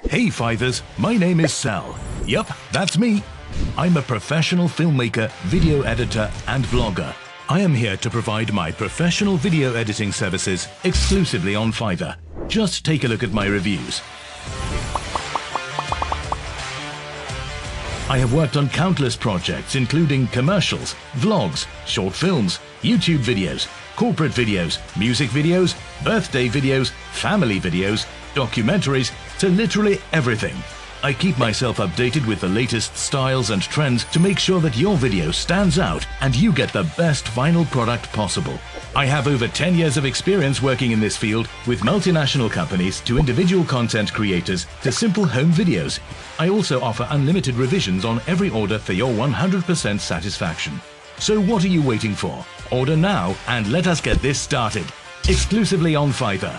Hey Fivers, my name is Sal. Yup, that's me. I'm a professional filmmaker, video editor and vlogger. I am here to provide my professional video editing services exclusively on Fiverr. Just take a look at my reviews. I have worked on countless projects including commercials, vlogs, short films, YouTube videos, corporate videos, music videos, birthday videos, family videos, documentaries, to literally everything. I keep myself updated with the latest styles and trends to make sure that your video stands out and you get the best final product possible. I have over 10 years of experience working in this field, with multinational companies to individual content creators to simple home videos. I also offer unlimited revisions on every order for your 100% satisfaction. So what are you waiting for? Order now and let us get this started. Exclusively on Fiverr.